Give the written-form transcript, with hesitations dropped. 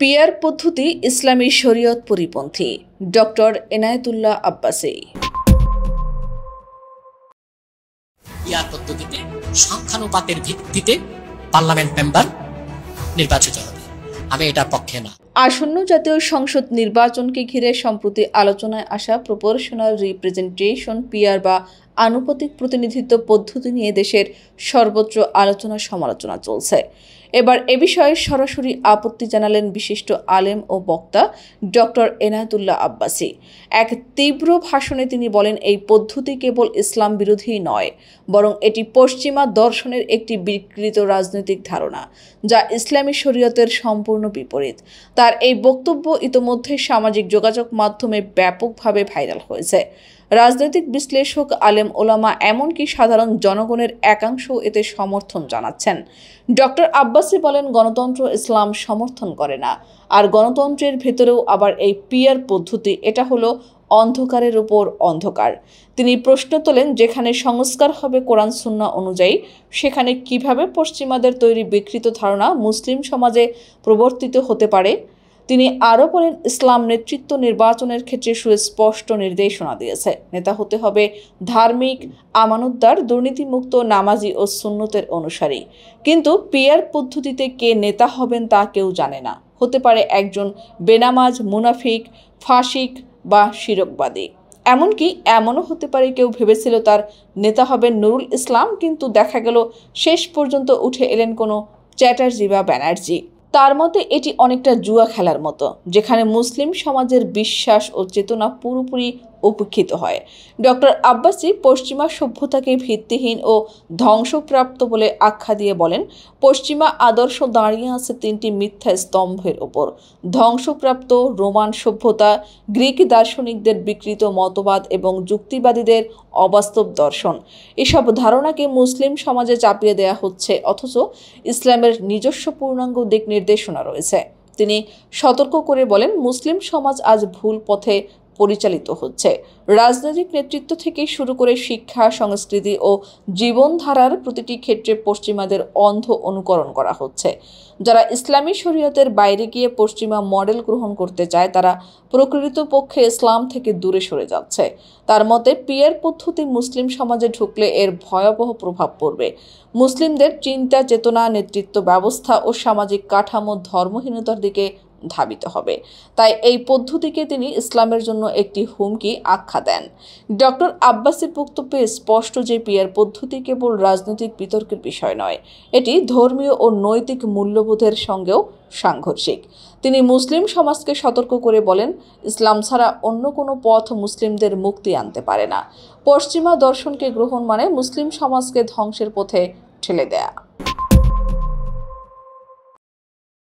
Peer পদ্ধতি ইসলামী শরীয়ত পরিপন্থী। ডক্টর এনায়েতুল্লাহ আব্বাসী। পিয়ার পদ্ধতিতে সংখ্যানুপাতের ভিত্তিতে পার্লামেন্ট মেম্বার নির্বাচিত হবে, আমি এটার পক্ষে না। আসন্ন জাতীয় সংসদ নির্বাচনকে ঘিরে সম্প্রতি আলোচনায় আসা প্রপোর্শনাল রিপ্রেজেন্টেশন পিয়ার বা আনুপাতিক প্রতিনিধিত্ব পদ্ধতি নিয়ে দেশের সর্বত্র আলোচনা সমালোচনা চলছে। এবার এ বিষয়ে সরাসরি আপত্তি জানালেন বিশিষ্ট আলেম ও বক্তা ডক্টর এনায়েতুল্লাহ আব্বাসী। এক তীব্র ভাষণে তিনি বলেন, এই পদ্ধতি কেবল ইসলাম বিরোধী নয়, বরং এটি পশ্চিমা দর্শনের একটি বিকৃত রাজনৈতিক ধারণা, যা ইসলামী শরীয়তের সম্পূর্ণ বিপরীত। তার এই বক্তব্য ইতোমধ্যে সামাজিক যোগাযোগ মাধ্যমে ব্যাপকভাবে ভাইরাল হয়েছে। রাজনৈতিক বিশ্লেষক, আলেম ওলামা, এমনকি সাধারণ জনগণের একাংশ এতে সমর্থন জানাচ্ছেন। ডক্টর আব্বাসী বলেন, গণতন্ত্র ইসলাম সমর্থন করে না, আর গণতন্ত্রের ভেতরেও আবার এই পিয়ার পদ্ধতি, এটা হলো অন্ধকারের উপর অন্ধকার। তিনি প্রশ্ন তোলেন, যেখানে সংস্কার হবে কোরআন সুন্নাহ অনুযায়ী, সেখানে কিভাবে পশ্চিমাদের তৈরি বিকৃত ধারণা মুসলিম সমাজে প্রবর্তিত হতে পারে। তিনি আরও বলেন, ইসলাম নেতৃত্ব নির্বাচনের ক্ষেত্রে সুস্পষ্ট নির্দেশনা দিয়েছে। নেতা হতে হবে ধার্মিক, আমানতদার, দুর্নীতিমুক্ত, নামাজি ও সুন্নতের অনুসারী। কিন্তু পিয়ার পদ্ধতিতে কে নেতা হবেন তা কেউ জানে না। হতে পারে একজন বেনামাজ, মুনাফিক, ফাসিক বা শিরকবাদী। এমনকি এমনও হতে পারে কেউ ভেবেছিল তার নেতা হবেন নুরুল ইসলাম, কিন্তু দেখা গেল শেষ পর্যন্ত উঠে এলেন কোনো চ্যাটার্জি বা ব্যানার্জি। তার মতে এটি অনেকটা জুয়া খেলার মতো, যেখানে মুসলিম সমাজের বিশ্বাস ও চেতনা পুরোপুরি উপেক্ষিত হয়। ডক্টর আব্বাসী পশ্চিমা সভ্যতাকে ভিত্তিহীন ও ধ্বংসপ্রাপ্ত বলে আখ্যা দিয়ে বলেন, পশ্চিমা আদর্শ দাঁড়িয়ে আছে তিনটি মিথ্যা স্তম্ভের ওপর: ধ্বংসপ্রাপ্ত রোমান সভ্যতা, গ্রিক দার্শনিকদের বিকৃত মতবাদ এবং যুক্তিবাদীদের অবাস্তব দর্শন। এসব ধারণাকে মুসলিম সমাজে চাপিয়ে দেওয়া হচ্ছে, অথচ ইসলামের নিজস্ব পূর্ণাঙ্গ দিক নির্দেশনা রয়েছে। তিনি সতর্ক করে বলেন, মুসলিম সমাজ আজ ভুল পথে পরিচালিত হচ্ছে। রাজনৈতিক নেতৃত্ব থেকে শুরু করে শিক্ষা, সংস্কৃতি ও জীবনধারার প্রতিটি ক্ষেত্রে পশ্চিমাদের অন্ধ অনুকরণ করা হচ্ছে। যারা ইসলামী শরীয়তের বাইরে গিয়ে পশ্চিমা মডেল গ্রহণ করতে চায়, তারা প্রকৃতপক্ষে ইসলাম থেকে দূরে সরে যাচ্ছে। তার মতে পিয়ার পদ্ধতি মুসলিম সমাজে ঢুকলে এর ভয়াবহ প্রভাব পড়বে। মুসলিমদের চিন্তা চেতনা, নেতৃত্ব ব্যবস্থা ও সামাজিক কাঠামো ধর্মহীনতার দিকে ধাবিত হবে। তাই এই পদ্ধতিকে তিনি ইসলামের জন্য একটি হুমকি আখ্যা দেন। ডক্টর আব্বাসীর বক্তব্যে স্পষ্ট যে পিয়ার পদ্ধতি কেবল রাজনৈতিক বিতর্কের বিষয় নয়, এটি ধর্মীয় ও নৈতিক মূল্যবোধের সঙ্গেও সাংঘর্ষিক। তিনি মুসলিম সমাজকে সতর্ক করে বলেন, ইসলাম ছাড়া অন্য কোনো পথ মুসলিমদের মুক্তি আনতে পারে না। পশ্চিমা দর্শনকে গ্রহণ মানে মুসলিম সমাজকে ধ্বংসের পথে ঠেলে দেয়া।